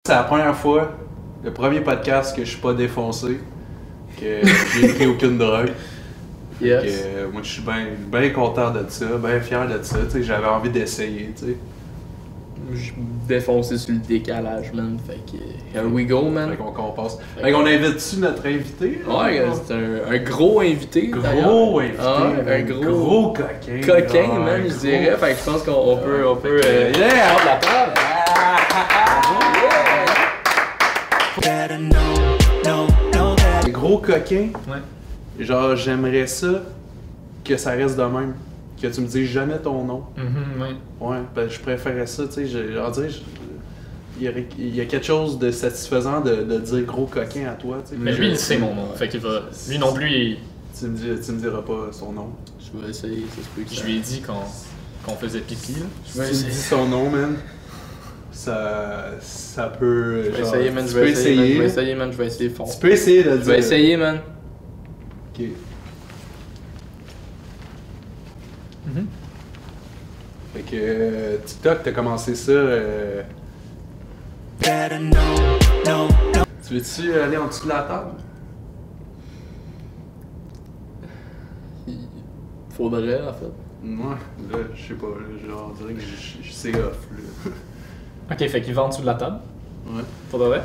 C'est la première fois, le premier podcast que je suis pas défoncé, que j'ai pris aucune drogue. Yes. Que, moi je suis bien content de ça, bien fier de ça, tu sais, j'avais envie d'essayer, tu sais. Je suis défoncé sur le décalage, man. Fait que, here we go, man. Fait qu'on compense. Fait qu'on invite-tu notre invité? Ouais, c'est un gros invité. Gros invité. Ouais, un gros coquin. Coquin, ouais, man, je dirais. Fait que je pense qu'on peut. Yeah! Prendre la table. Gros coquin. Ouais. Genre, j'aimerais ça que ça reste de même. Que tu me dises jamais ton nom. Ouais. Ouais, ben je préférais ça, tu sais. On dirait, il y a quelque chose de satisfaisant de dire gros coquin à toi, tu sais. Mais lui, il sait mon nom. Fait qu'il va. Lui non plus, il... Tu me diras pas son nom. Je vais essayer, ça se peut que Je lui ai dit qu'on faisait pipi, là. Si tu me dis son nom, man, ça peut. Je vais genre, essayer, man. tu Je peux vais essayer, man. Je vais essayer. essayer, man. Je vais essayer fort. Tu peux essayer de le Je dire. vais essayer, man. Ok. Fait que TikTok, t'as commencé ça. Tu veux-tu aller en dessous de la table? Faudrait, en fait. Moi, là, je sais pas, là, genre, on dirait que c'est off, là. Ok, fait qu'il va en dessous de la table. Ouais. Pour de vrai?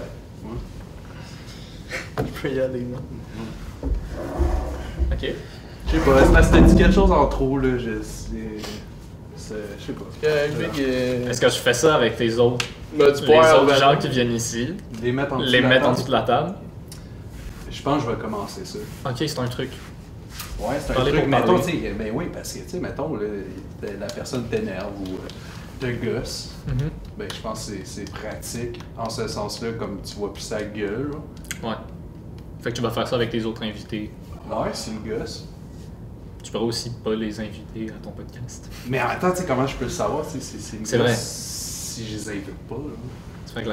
Je peux y aller, man. Ok. Je sais pas, c'est parce que t'as dit quelque chose en trop, là, je sais pas. Est-ce que je fais ça avec les autres Mais tu pourrais gens qui viennent ici? Les mettre en dessous Les de la mettre en table? dessous de la table? Je pense que je vais commencer ça. Ok, c'est un truc. Ouais, c'est un Parler truc, pour mettons, parler. tu sais, ben oui, parce que, tu sais, mettons, là, la personne t'énerve ou te gosse, ben je pense que c'est pratique en ce sens-là, comme tu vois plus sa gueule, là. Ouais. Fait que tu vas faire ça avec les autres invités. Ouais, c'est une gosse. Tu pourras aussi pas les inviter à ton podcast. Mais en même temps, tu sais, comment je peux le savoir, tu sais, c'est une C'est gosse vrai. si je les invite pas, là. Fait que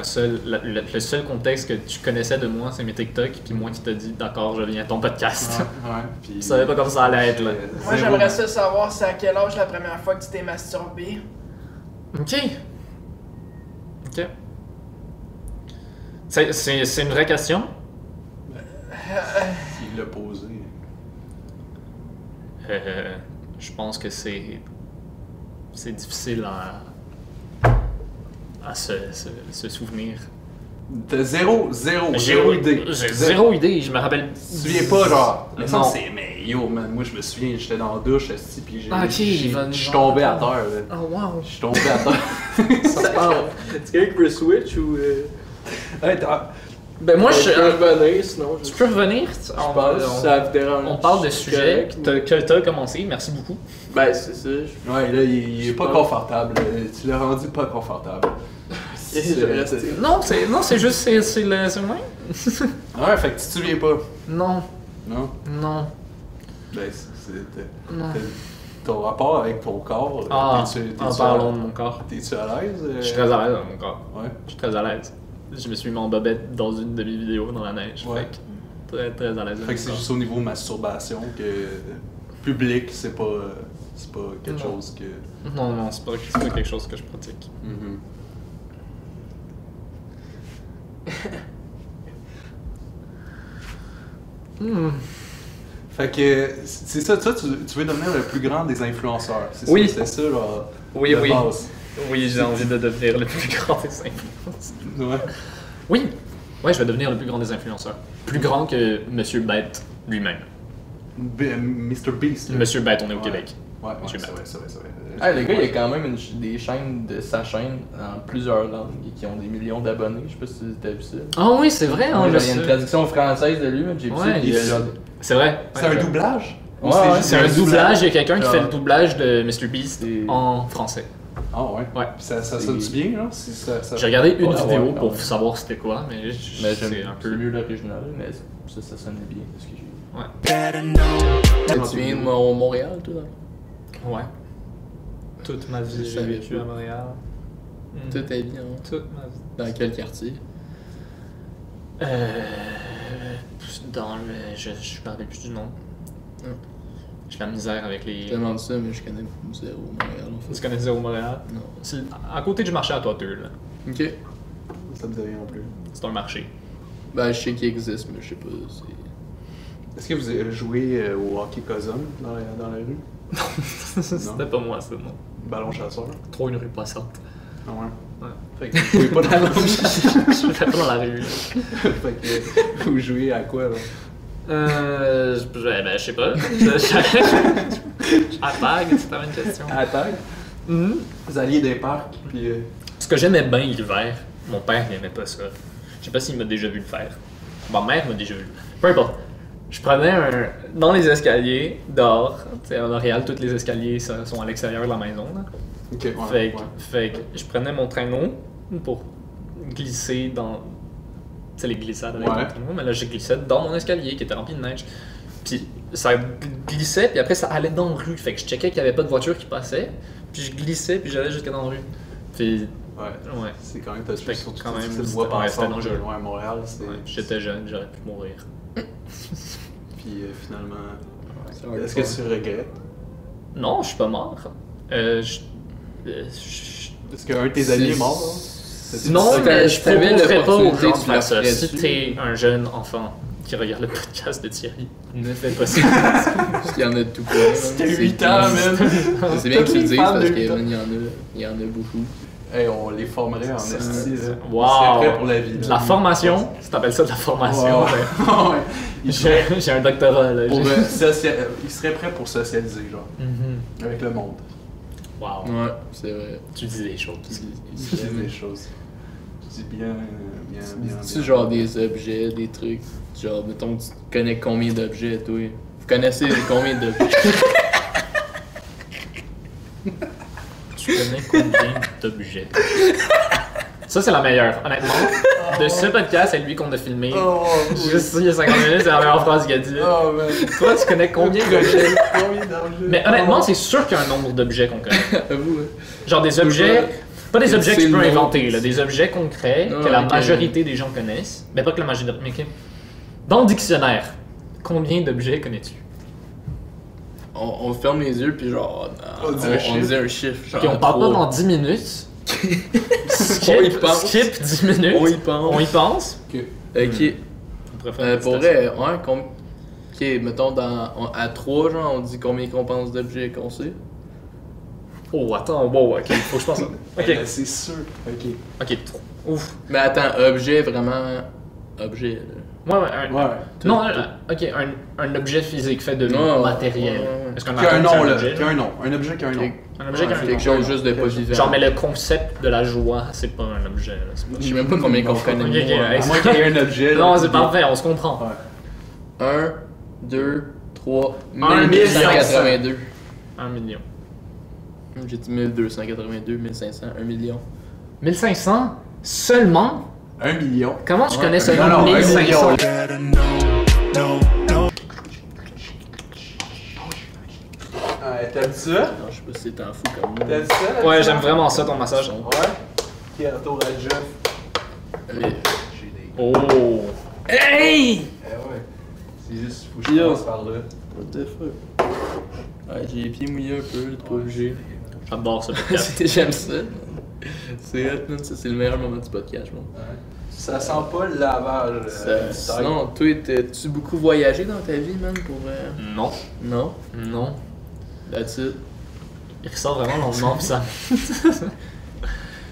le seul contexte que tu connaissais de moi, c'est mes TikTok, puis moi qui t'ai dit, d'accord, je viens à ton podcast. Ouais, puis... Je savais pas comment ça allait être, là. Moi, j'aimerais ça savoir c'est à quel âge la première fois que tu t'es masturbé. Ok. Ok. C'est une vraie question? Il l'a posé. Je pense que c'est difficile à se souvenir. T'as zéro idée. J'ai zéro idée, je me rappelle. Tu te souviens pas, genre. Mais ça, Non. c'est. Mais yo, man, moi je me souviens, j'étais dans la douche, esti, pis Ah, ok, je suis tombé à terre, là. Oh wow. Je suis tombé à terre. Ça se parle. Est-ce quelqu'un qui peut switch ou. Hey, Ben moi je peux revenir, sinon. Tu peux revenir? Je pense que ça vous dérange. On parle de sujets que t'as commencé, merci beaucoup. Ben, c'est ça. Ouais, là, il est pas confortable. Tu l'as rendu pas confortable. Non, c'est juste c'est le même. Ouais, fait que tu te souviens pas. Non, Non? non. Ben, c'est. Non. Ton rapport avec ton corps. Ah, t'es-tu en parlant de mon corps. T'es-tu à l'aise? Je suis très à l'aise dans mon corps. Ouais. Je suis très à l'aise. Je me suis mis en bobette dans une de mes vidéos dans la neige. Ouais. Fait que très très à l'aise. Fait que c'est juste au niveau masturbation que. Public, c'est pas quelque Non. chose que. Non, c'est pas quelque chose que je pratique. Fait que c'est ça, toi, tu veux devenir le plus grand des influenceurs. C'est Oui. ça, c'est ça, genre. Oui, de oui. base. Oui, j'ai envie de devenir le plus grand des influenceurs. Ouais. Oui, ouais, je vais devenir le plus grand des influenceurs. Plus grand que Monsieur Bête lui-même. Mr. Beast. là. Monsieur Bête, on est au Ouais. Québec. Ouais, Monsieur c'est Bête. vrai, c'est vrai, c'est vrai. Ah, le gars, il y a quand même des chaînes de sa chaîne en plusieurs langues et qui ont des millions d'abonnés. Je sais pas si t'as vu ça. Ah oui, c'est vrai, Ouais, genre, il y a une traduction française de lui, mais j'ai vu ça. Ouais, puis il y a genre- C'est vrai. C'est un doublage? Ou Ouais, c'est ouais, juste C'est un doublage, il y a quelqu'un qui Genre- fait le doublage de Mr. Beast C'est- en français. Ah ouais? Ouais. Puis ça sonne-tu bien, là? J'ai regardé une Ouais, vidéo ouais, pour ouais. savoir c'était quoi, mais Mais c'est j'aime un c'est peu... mieux l'original, mais ça sonnait bien. Parce que Ouais. tu viens de Montréal, toi? Ouais. Toute ma vie, Je j'ai savais vécu pas. à Montréal. Toute ta vie, hein? Toute ma vie. Dans quel quartier? Dans le... Je me rappelle plus du nom. J'ai la misère avec Je les... te demande ça, mais je connais zéro Montréal, en Tu fait. connais zéro Montréal? Non. C'est à côté du marché à Toiture, là. Ok. Ça me dit rien non plus. C'est un marché. Ben, je sais qu'il existe, mais je sais pas. Est-ce que vous avez joué au hockey cousin dans la rue? C'était pas moi, ça, non. Ballon chasseur? Trop une rue passante. Ah ouais? Ouais. Fait que vous jouez pas dans la rue. Je le fais pas dans la rue. Fait que vous jouez à quoi, là? Ben, je sais pas. À tag, c'était une question. À la tag? Mhm. Vous alliez des parcs, puis... Ce que j'aimais bien l'hiver, mon père n'aimait pas ça. Je sais pas s'il m'a déjà vu le faire. Ma mère m'a déjà vu. Peu importe. Je prenais dans les escaliers, dehors, tu sais, à Montréal, tous les escaliers sont à l'extérieur de la maison. Là. Ok, ouais. Fait que je prenais mon traîneau pour glisser dans. Tu sais, les glissades avec mon traîneau, mais là, je glissais dans mon escalier qui était rempli de neige. Puis ça glissait, puis après, ça allait dans la rue. Fait que je checkais qu'il n'y avait pas de voiture qui passait, puis je glissais, puis j'allais jusqu'à dans la rue. Puis. Ouais. C'est quand même touché, surtout quand même, cette voie c'était passante dangereux. loin à Montréal. J'étais jeune, j'aurais pu mourir. Puis finalement, Ouais. est-ce que tu regrettes? Non, je suis pas mort. Est-ce qu'un de tes amis est mort? Là? Non, mais je t'avais proposerais pas aux l'opportunité, gens de tu faire ça. ferais-tu? Si t'es un jeune enfant qui regarde le podcast de Thierry, ne fais pas ça. Parce qu'il y en a de tout plein. C'était 8 ans, man! C'est bien que tu le dises parce de qu'il 8 ans. y en a beaucoup. Hey, on les formerait en esti, là. Wow! Ils seraient prêts pour la vie. De là. la formation, si t'appelles ça de la formation, Ouais. ben, Ouais. Ils seraient j'ai un doctorat là. pour, ils seraient prêts pour socialiser, genre, Mhm. avec le monde. Wow. Ouais, c'est vrai. Tu dis des choses. Ils disent des choses. Tu dis bien. Tu genre des objets, des trucs. Genre, mettons, tu connais combien d'objets, toi? Vous connaissez combien d'objets? Tu connais combien d'objets? Ça, c'est la meilleure, honnêtement. De ce podcast, c'est lui qu'on a filmé. Juste il y a 50 minutes, c'est la meilleure phrase qu'il a dit. Oh, man. Toi, tu connais combien d'objets? Combien d'objets? Mais honnêtement, c'est sûr qu'il y a un nombre d'objets qu'on connaît. Avoue, hein. Genre des objets, pas des objets que C'est tu peux le nom. inventer, là, des objets concrets Ah, que la ok. majorité des gens connaissent. Mais pas que la majorité. Mais ok. Dans le dictionnaire, combien d'objets connais-tu? On ferme les yeux, puis genre, On dit un chiffre. dit un chiffre. Genre, Ok, on parle pas 3. dans 10 minutes. On y pense. Skip 10 minutes. On y pense. On y pense. Ok. Ok. On pourrait faire une Pour méditation. vrai, ok, mettons à 3, genre, on dit combien qu'on pense d'objets qu'on sait. Oh, attends, wow, ok, faut que je pense à ça. Ok, Ben, c'est sûr. Ok. ok, ouf. Mais attends, objet, vraiment. Objet, là. Ouais, Ouais. Non, ok, un objet physique fait de Non, matériel. ouais. Est-ce qu'un Qui a un atome, c'est nom, là. objet, Qui a un nom. Un objet qui a un nom. Un objet qui a un Quelque nom. chose juste de pas vivant. Genre, mais le concept de la joie, c'est pas un objet. Là, c'est pas... Je sais même pas combien qu'on Ok, connaît. ok, de mots, hein. À moins qu'il y ait un objet. Non, là, c'est qui- parfait, on se comprend. Ouais. 1, 2, 3, 1 1282. 1 million. J'ai dit 1282, 1500, 1 million. 1500 seulement? 1 million. Comment tu Ouais. connais Non, seulement non, 1 1500? million. T'aimes ça? Non, je sais pas si t'es en fou comme moi. T'aimes ça? Ouais, j'aime vraiment ça, ton massage. Ouais. Qui est retour à Jeff? Allez. J'ai des. Oh! Hey! Eh ouais. C'est juste, faut que je Yo. passe par là. What the fuck? Ouais, j'ai les pieds mouillés un peu, t'es pas obligé. J'adore ce podcast. J'aime ça. C'est hot, man. Ça, c'est le meilleur moment du podcast, je pense. Ça sent pas le lavage. Sinon, toi, t'as-tu beaucoup voyagé dans ta vie, man, pour... Non. Non? Non. That's it. Il ressort vraiment lentement, pis ça.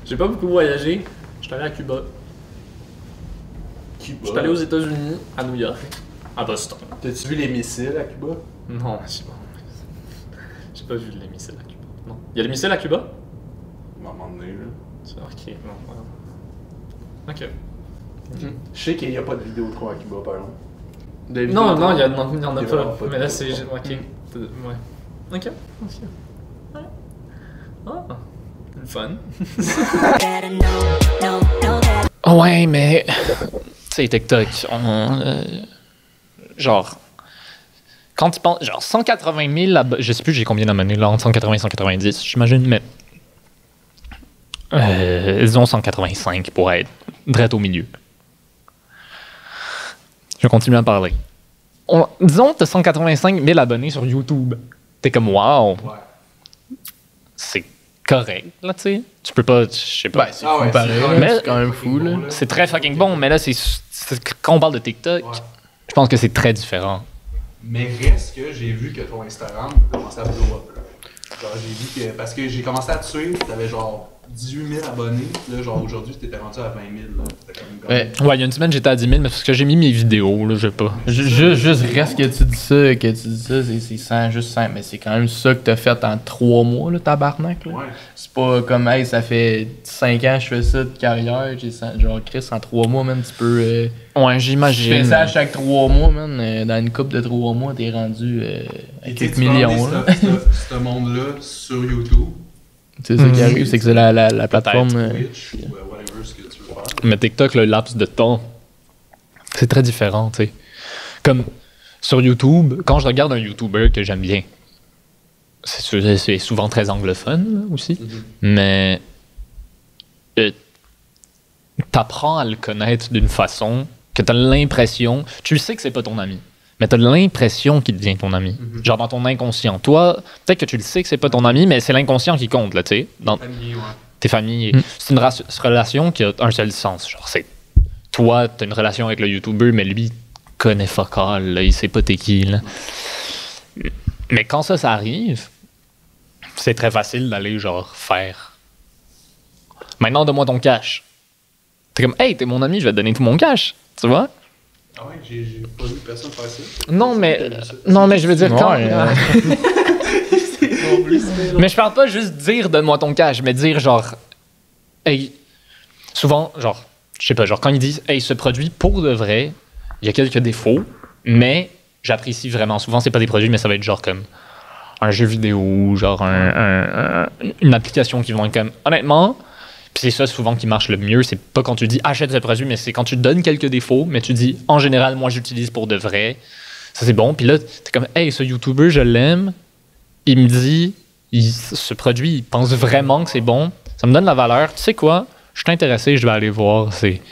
J'ai pas beaucoup voyagé. J'étais allé à Cuba. Cuba. J'étais allé aux États-Unis, à New York, à Boston. T'as-tu vu les missiles à Cuba? Non, je sais pas. J'ai pas vu les missiles à Cuba. Non. Il y a des missiles à Cuba? À un moment donné, là. Ok, non. Voilà. Ok. Je sais qu'il n'y a pas de vidéo 3 à Cuba, par exemple. Non, non, il y en a Il y a pas. vraiment pas de Mais là, vidéo. c'est. Ok. Ouais. Ok. Ouais. Ah. Le fun. Ouais, mais. Tu sais, TikTok, genre. Quand tu penses. Genre, 180 000. Je sais plus, j'ai combien d'abonnés là, entre 180 et 190, j'imagine, mais. Disons 185 pour être direct au milieu. Je vais continuer à parler. Disons que tu as 185 000 abonnés sur YouTube. T'es comme, wow, Ouais. c'est correct, là, tu sais. Tu peux pas, je sais pas. Ben, c'est fou pareil, Mais- c'est quand même fou, là. C'est très fucking bon, mais là, quand on parle de TikTok, je pense que c'est très différent. Mais reste que j'ai vu que ton Instagram commençait à blow up. Là. Genre, j'ai vu que. Parce que j'ai commencé à te suivre, t'avais genre 18 000 abonnés. Là, genre aujourd'hui, t'étais rendu à 20 000. Là. C'était comme Ouais. Ouais, il y a une semaine, j'étais à 10 000, mais parce que j'ai mis mes vidéos, là, je sais pas. Juste reste que tu dis ça, c'est 100, juste 100, mais c'est quand même ça que t'as fait en 3 mois, là, tabarnak, là. Ouais. C'est pas comme, hey, ça fait 5 ans que je fais ça de carrière, genre, Chris, en 3 mois, man, tu peux... Ouais, Je j'imagine. fais ça à chaque 3 mois, man, dans une couple de 3 mois, t'es rendu à Et quelques tu sais, tu millions, vas là. emmener ce monde-là sur YouTube, C'est ça qui arrive, c'est que c'est la plateforme... Twitch, ou whatever ce que tu veux faire. Mais TikTok, le laps de temps, c'est très différent, tu sais. Comme sur YouTube, quand je regarde un YouTuber que j'aime bien, c'est souvent très anglophone là, aussi, mais t'apprends à le connaître d'une façon que t'as l'impression, tu sais que c'est pas ton ami, mais t'as l'impression qu'il devient ton ami. Genre dans ton inconscient. Toi, peut-être que tu le sais que c'est pas ton ami, mais c'est l'inconscient qui compte, là, tu sais. Dans Famille, ouais. tes familles. C'est une relation qui a un seul sens. Genre, c'est toi, t'as une relation avec le YouTuber, mais lui, il connaît fuck all, là, il sait pas t'es qui, là. Mais quand ça arrive, c'est très facile d'aller, genre, faire. Maintenant, donne-moi ton cash. T'es comme, hey, t'es mon ami, je vais te donner tout mon cash. Tu vois? Ah ouais, j'ai pas vu personne faire ça. Non, mais je veux dire, quand. Mais je parle pas juste dire donne-moi ton cash, mais dire genre, hey, souvent, genre, je sais pas, genre quand ils disent, hey, ce produit, pour de vrai, il y a quelques défauts, mais j'apprécie vraiment. Souvent, c'est pas des produits, mais ça va être genre comme un jeu vidéo, genre une application qui vont être comme, honnêtement, puis c'est ça souvent qui marche le mieux, c'est pas quand tu dis achète ce produit, mais c'est quand tu donnes quelques défauts, mais tu dis, en général, moi, j'utilise pour de vrai. Ça, c'est bon. Puis là, t'es comme, hey, ce YouTuber, je l'aime. Il me dit, ce produit, il pense vraiment que c'est bon. Ça me donne la valeur. Tu sais quoi? Je suis intéressé, je vais aller voir. C'est...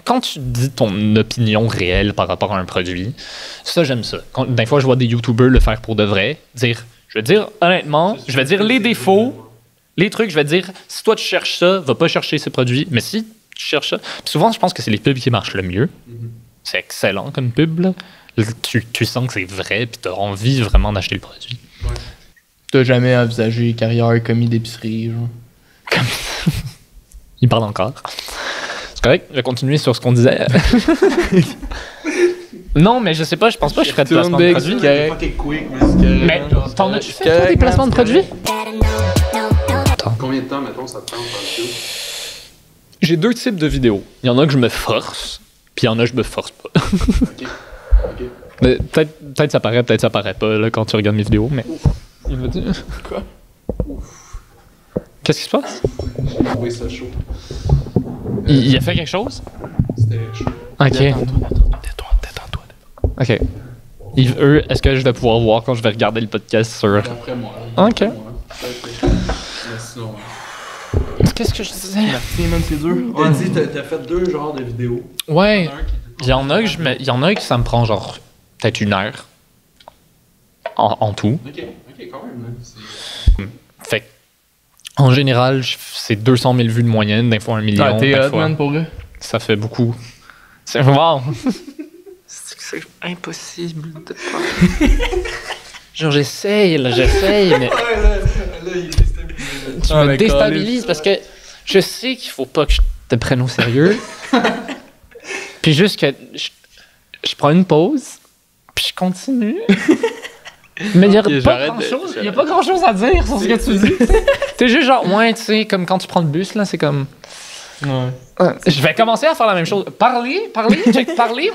Quand tu dis ton opinion réelle par rapport à un produit, ça, j'aime ça. Des fois, je vois des YouTubers le faire pour de vrai. Je vais dire, honnêtement, je vais dire les défauts, les trucs, je vais dire, si toi, tu cherches ça, va pas chercher ce produit. Mais si tu cherches ça... Puis souvent, je pense que c'est les pubs qui marchent le mieux. C'est excellent comme pub, là. Tu sens que c'est vrai, puis t'as envie vraiment d'acheter le produit. Ouais. T'as jamais envisagé carrière commis d'épicerie, genre? Il parle encore. C'est correct, je vais continuer sur ce qu'on disait. Non, mais je sais pas, je pense pas que je ferais de placement de produit. C'est fucking quick, mais c'est correct. Mais t'en as-tu fait, toi, des placements de produits? Combien de temps, mettons, ça te prend pour faire ça? J'ai 2 types de vidéos. Il y en a que je me force, puis il y en a que je me force pas. Ok. Mais peut-être ça paraît, peut-être ça paraît pas là, quand tu regardes mes vidéos, mais... Il va dire... Quoi? Qu'est-ce qui se passe? J'ai trouvé ça chaud. Il a fait quelque chose? C'était chaud. Ok. Détends-toi. Ok. Est-ce que je vais pouvoir voir quand je vais regarder le podcast sur... Après moi. Ok. Mais sinon... Qu'est-ce que je disais? Merci, man, c'est dur. T'as dit, t'as fait 2 genres de vidéos. Ouais. Il y en a un qui Il y en a que ça me prend genre peut-être 1 heure en tout. Ok, quand même. Hein. Fait que, en général, c'est 200 000 vues de moyenne, des fois 1 million. Ah, t'es des hot, fois. man, pour eux. Ça fait beaucoup. C'est wow! C'est impossible de pas. Genre j'essaye, mais là, il est déstabilisé. tu me déstabilises parce que je sais qu'il faut pas que je te prenne au sérieux. Puis juste que je prends une pause, puis je continue. Mais il n'y a pas grand-chose à dire sur ce que tu dis. T'es juste genre, ouais, tu sais, comme quand tu prends le bus, là, c'est comme... Ouais. Je vais commencer à faire la même chose. Parler,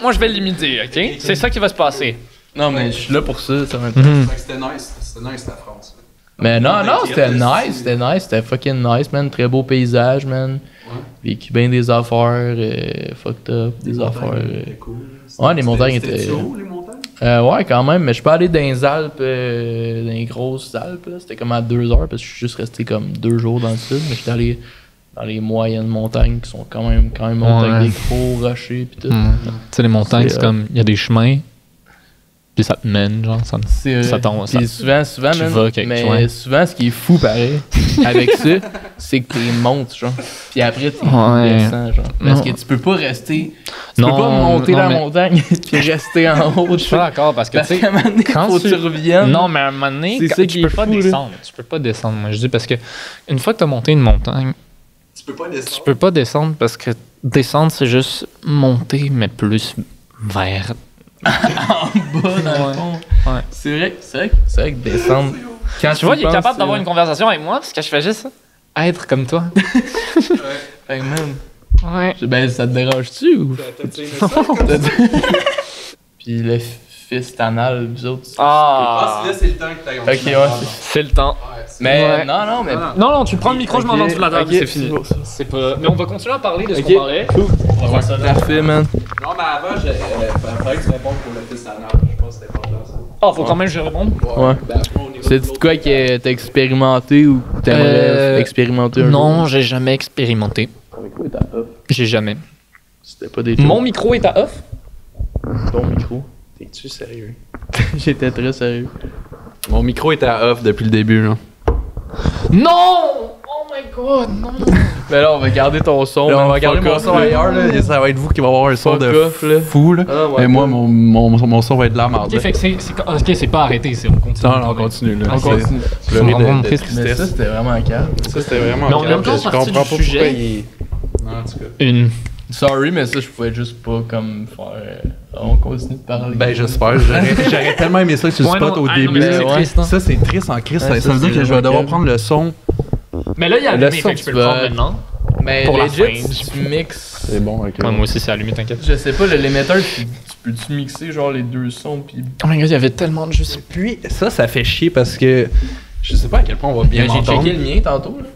moi je vais l'imiter, ok? C'est ça qui va se passer. Non, mais je suis là pour ça, ça Fait que c'était nice la France. Mais non, c'était nice, c'était fucking nice, man. Très beau paysage, man. Ouais. Vécu bien des affaires, fucked up, des affaires. Cool. Ouais, les montagnes étaient. C'était haut, les montagnes? Ouais, quand même, mais je suis pas allé dans les Alpes, dans les grosses Alpes, là. C'était comme à 2 heures, parce que je suis juste resté comme 2 jours dans le sud, mais j'étais allé dans les moyennes montagnes qui sont quand même hautes avec des gros rochers pis tout. Tu sais, les montagnes, c'est comme, il y a des chemins, Puis ça te mène, genre, C'est ça vrai. tombe. Puis souvent, tu man, vas quelque mais chose. souvent, ce qui est fou, pareil, avec ça, c'est que t'es montes, genre. Puis après, t'es Ouais. descends, genre. Parce Non. que tu peux pas rester... Tu Non, peux pas monter non, la mais- montagne puis rester en haut. Je suis pas d'accord parce que, Parce tu sais, qu'à un moment donné, quand faut que tu reviennes. non, mais à un moment donné, C'est quand- ça tu qui peux est pas fou, là. descendre. Tu peux pas descendre, moi je dis, parce que une fois que t'as monté une montagne, Tu peux pas descendre. tu peux pas descendre parce que descendre, c'est juste monter, mais plus vers. Bas, dans le Ouais. fond. Ouais. C'est vrai que descendre... Quand Tu vois, il est penses, capable d'avoir c'est- une conversation avec moi parce que je fais juste être comme toi. Fait que, man, Ouais. ben, ça te dérange-tu ou... Puis le fils anal, vous autres... Ah, Là, c'est le temps que t'as Ok, ouais. c'est le temps. Mais Ouais. non, mais... Non, tu prends le micro, je m'en Ok, lance sur la table, ok, c'est fini. c'est bon, ça. C'est pas. Mais on va continuer à parler de ce Ok. qu'on parlait. On va voir ça là. Parfait, man. Non, mais avant, il fallait que tu répondes pour le fils anal. Je pense que c'était important ça. Ah, faut quand même que je réponde. Ouais. Ben, après, on ira C'est sur l'autre. quoi que t'as expérimenté ou t'aimerais expérimenter un Non, jour? j'ai jamais expérimenté. J'ai jamais. C'était pas des Mon micro est à off. Ton micro. T'es-tu sérieux? J'étais très sérieux. Mon micro était à off depuis le début, là. Non! Oh my god, non! Mais là, on va garder ton son. Là, man. on va garder Fuck mon off, son là. ailleurs, là. Ça va être vous qui va avoir un son Fuck de off, là. fou, là. Ah, ouais, Et moi, ouais. mon son va être de la merde. Ok, fait que c'est pas arrêté, c'est on continue. Non, on continue, là. On continue. C'est vraiment vraiment triste. Mais ça, tristesse. c'était vraiment calme. Ça, c'était vraiment Mais en même temps, je partie comprends du pas sujet. pourquoi il est... Non, en tout cas. Une. Sorry, mais ça, je pouvais juste pas comme faire. On continue de parler. Ben, j'espère. J'aurais tellement aimé ça que tu le Ouais, spots non, au ah, non, début. mais c'est ouais. triste, hein. Ça, c'est triste en Christ. Ouais, Ça veut ça, dire que c'est je vais devoir vraiment prendre le son. Mais là, il y a Le allumé, son, fait que je peux tu le prendre vas- maintenant. mais pour la legit, fin. si tu mixes. C'est bon, ok. Ouais, moi aussi, c'est allumé, t'inquiète. Je sais pas, l'émetteur, tu peux-tu mixer genre les deux sons pis. Oh my god, il y avait tellement de jeux. Puis, ça fait chier parce que je sais pas à quel point on va bien J'ai m'entendre. checké le mien tantôt, là.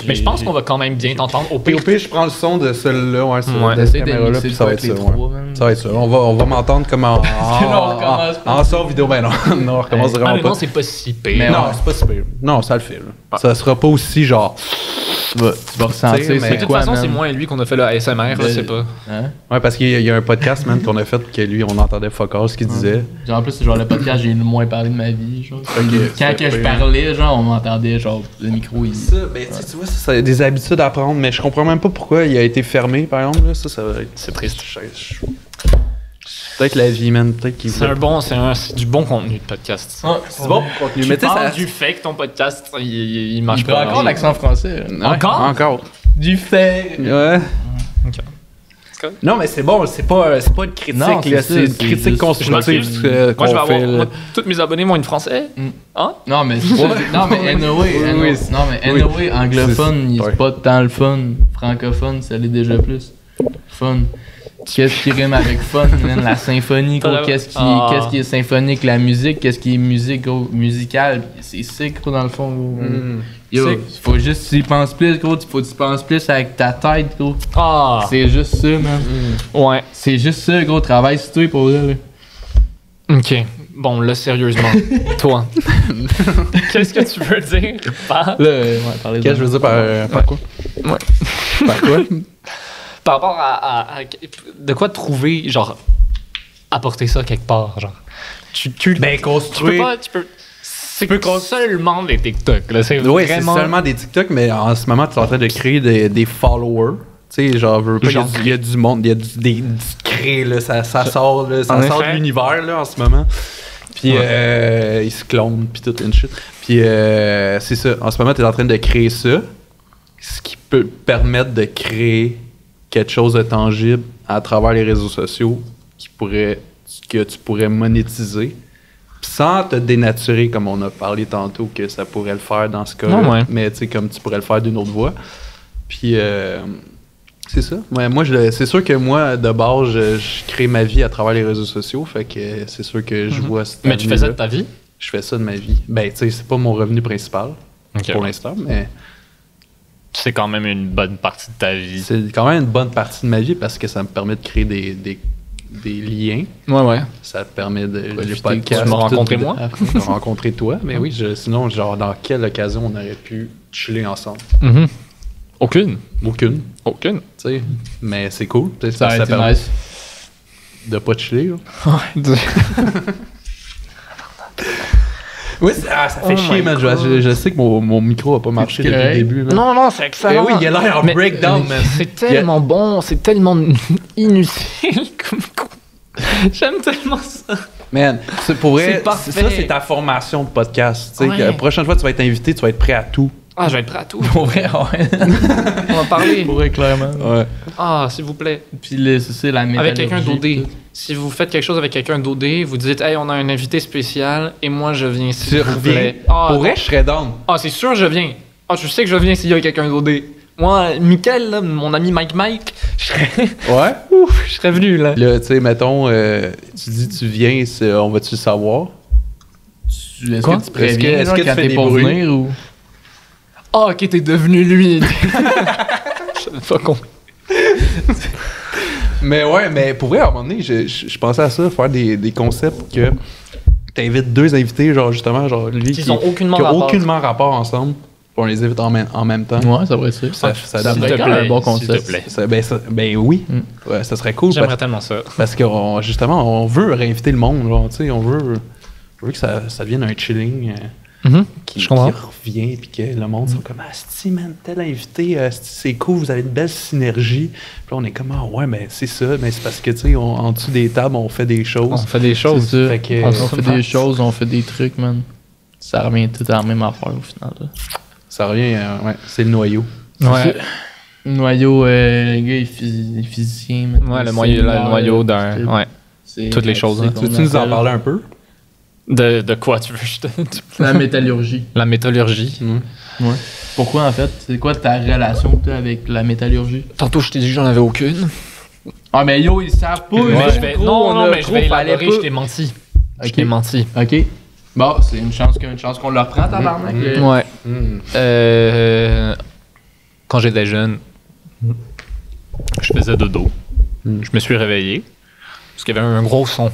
Mais je pense qu'on va quand même bien t'entendre. Au Puis pire, au pire, je prends le son de celui-là, ouais, Ouais. de Essaye cette de caméra-là, mixer puis ça va avec être les ça. trois, Ouais. man. Ça va être ça. On va m'entendre comme en, Là, on recommence pas. en son vidéo. Ben non, non, on recommence vraiment honnêtement, pas. c'est pas si pire. Mais Non, ouais. c'est pas super. Non, ça le fait. Là. Ça sera pas aussi genre. Tu vas ressentir, Tu sais, mais- de c'est toute quoi, façon, man? c'est moi et lui qu'on a fait le ASMR, là, Ben, c'est pas. Hein? Ouais, parce qu'il y a un podcast, man, qu'on a fait que lui, on entendait fuck all ce qu'il disait. Genre, en plus, c'est genre le podcast, j'ai le moins parlé de ma vie, genre. Quand c'est que je pas- parlais, genre, on m'entendait, genre, le micro, il. Ça, ben, tu vois, ça, c'est des habitudes à prendre, mais je comprends même pas pourquoi il a été fermé, par exemple. Là. Ça va être. C'est triste. Peut-être la vie, man. Peut-être qu'il C'est un bon, c'est du bon contenu de podcast. Ah, C'est bon pour contenu. Tu Mais tu sais, parles ça. du fait que ton podcast, il marche Il prend pas. encore l'accent français. Ouais, Encore? Encore. Du fait. Ouais. Ok. Non, mais c'est bon, c'est pas une critique, Non, c'est là, ça, c'est une c'est critique juste- constructive je qu'on Moi, je vais fait. avoir. là. moi, tous mes abonnés vont être français. Hein? Non, mais c'est pas. Non, mais anyway, Oui, anyway, oui. non, mais Oui. anyway, anglophone, C'est- c'est pas tant le fun. Francophone, ça l'est déjà plus. Fun. Qu'est-ce qui rime avec fun, man? La symphonie, gros. Ah. Qu'est-ce qui est symphonique? La musique, qu'est-ce qui est musique, gros? Musicale. C'est sick, gros, dans le fond, gros. Yo, Sick. faut juste que tu y penses plus, gros. Faut que tu penses plus avec ta tête, gros. Ah! C'est juste ça, man. Ouais. C'est juste ça, gros. Travaille sur toi pour vrai, là. Ok. Bon, là, sérieusement. Toi. Qu'est-ce que tu veux dire par, Là, ouais, parlez Qu'est-ce que je veux dire par quoi? Ouais. Par quoi? par rapport à de quoi trouver, genre, apporter ça quelque part, genre. Tu Ben, peux construire. pas. C'est seulement des TikTok, là. C'est Oui, c'est vraiment. seulement des TikTok, mais en ce moment, tu es en train de créer des followers. Tu sais, genre, veux pas, il y a du monde, il y a du cré, là, ça sort, là, ça En sort de effet. l'univers, là, en ce moment. Puis, ils se clonent, puis tout, une shit. Puis, c'est ça. En ce moment, tu es en train de créer ça, ce qui peut permettre de créer quelque chose de tangible à travers les réseaux sociaux que tu pourrais monétiser. Puis sans te dénaturer, comme on a parlé tantôt, que ça pourrait le faire dans ce cas-là. Ouais. Mais tu sais, comme tu pourrais le faire d'une autre voie. Puis, c'est ça. Ouais, moi, c'est sûr que moi, de base, je crée ma vie à travers les réseaux sociaux. Fait que c'est sûr que je vois cette Mais tu fais ça de avenue-là. ta vie? Je fais ça de ma vie. Ben, tu sais, c'est pas mon revenu principal Ok. pour l'instant, mais C'est quand même une bonne partie de ta vie. c'est quand même une bonne partie de ma vie parce que ça me permet de créer des liens. Ouais. Ça te permet de le Profiter, podcast. tu m'as tout, rencontré de- moi? de rencontrer toi. Mais oui, sinon, genre, dans quelle occasion on aurait pu chiller ensemble? Mhm. Aucune. Aucune, Aucune. tu sais. Mais c'est cool. Tu sais, Ça aurait été permet nice. de pas chiller. Là. Oui, ça fait Oh chier, my man. God. Je sais que mon micro a pas marché C'est depuis le correct. début. Man. Non, c'est excellent. Eh oui, il a l'air en Mais- breakdown, man. C'est tellement bon, c'est tellement inutile. J'aime tellement ça. Man, c'est pour vrai, C'est parfait. ça, c'est ta formation de podcast. Tu sais, Ouais. que la prochaine fois que tu vas être invité, tu vas être prêt à tout. Ah, je vais être prêt à tout. Pour vrai, ouais. On va parler. Pour vrai, clairement. Ouais. Ah, s'il vous plaît. Puis là, c'est la métallurgie. Avec quelqu'un d'OD. tout. Si vous faites quelque chose avec quelqu'un d'OD, vous dites, hey, on a un invité spécial et moi je viens, Tu s'il vous reviens. plaît. Ah, Pour vrai, je serais down. ah, c'est sûr, je viens. Ah, je sais que je viens s'il y a quelqu'un d'OD. Moi, Mickaël, là, mon ami Mike, je serais, Ouais. ouf, je serais venu, là. Là, tu sais, mettons, tu dis tu viens, on va-tu le savoir? Est-ce Quoi? que tu préviens Est-ce que genre, tu quand fais t'es des pour bruits? venir ou... Ah, ok, t'es devenu lui. Je savais pas con. Mais ouais, mais pour vrai, à un moment donné, je pensais à ça, faire des concepts que t'invites deux invités, genre justement, genre lui Qui ont aucunement qui ont rapport. aucunement rapport ensemble, puis on les invite en même temps. Ouais, ça devrait être ça. Ça Ça donne- devrait être un bon concept. S'il te plaît. ben oui, ouais, ça serait cool J'aimerais tellement ça. parce que justement, on veut réinviter le monde, genre, tu sais, on veut que ça devienne un chilling qui Je comprends. revient, puis que le monde soit comme « Asti, man, tel invité, asti, c'est cool, vous avez une belle synergie. » Puis là, on est comme « Ah ouais, mais c'est ça, mais c'est parce que, tu sais, en dessous des tables, on fait des On choses. fait des choses. C'est ça. Fait que- On fait des choses, on fait des trucs, man. Ça revient tout à la même affaire au final. Là. » Ça revient, ouais, c'est le noyau. Ouais. Noyau, le gars, il est physicien. man. Ouais, le C'est noyau d'un. c'est- Ouais. c'est- toutes les choses, c'est hein. qu'on Tu veux nous en appelle parler un peu? De quoi tu veux je te- La métallurgie. La métallurgie. Ouais. Pourquoi, en fait? C'est quoi ta relation que t'as avec la métallurgie? Tantôt, je t'ai dit que j'en avais aucune. Ah, mais yo, ils savent pas. Mais là. je vais... Gros, Non, on non, a mais je gros, vais fallait élaborer, pas. je t'ai menti. Je Ok. t'ai menti. Ok. Bon, c'est une chance qu'on leur prend, tabarnak. Ouais. Hmm. Quand j'étais jeune, je faisais dodo. Je me suis réveillé parce qu'il y avait un gros son.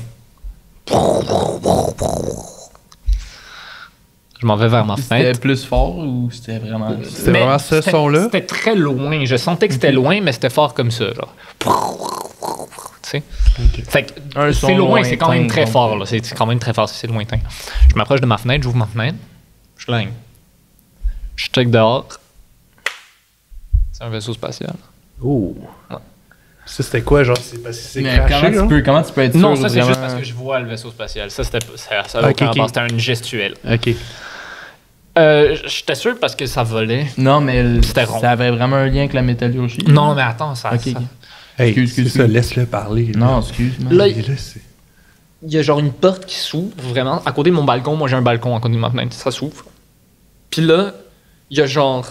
Je m'en vais vers ma C'était fenêtre. plus fort ou c'était vraiment... C'était Mais vraiment ce c'était- son-là? C'était très loin. Je sentais que c'était loin, mais c'était fort comme ça. Genre. Tu sais? Fait que Un son c'est loin, c'est quand même lointain, très donc. fort. là. C'est quand même très fort si c'est lointain. Je m'approche de ma fenêtre, j'ouvre ma fenêtre, je lingue. Je check dehors. C'est un vaisseau spatial. Oh. Ouais. Ça, c'était quoi, genre? C'est parce que c'est Mais craché, genre? comment tu peux être sûr Non, ça c'est vraiment... juste parce que je vois le vaisseau spatial. Ça, ça a Ok, aucun ok. rapport, c'était une gestuelle. OK. J'étais sûr parce que ça volait. Non, mais C'était rond. ça avait vraiment un lien avec la métallurgie. Non, mais attends, ça. Ok, ça- ok. Hey, Excuse. c'est ça, laisse-le parler. là. Non, excuse-moi. Là, Et là, c'est... il y a genre une porte qui s'ouvre vraiment à côté de mon balcon. Moi, j'ai un balcon à côté de ma fenêtre. Ça s'ouvre. Puis là, il y a genre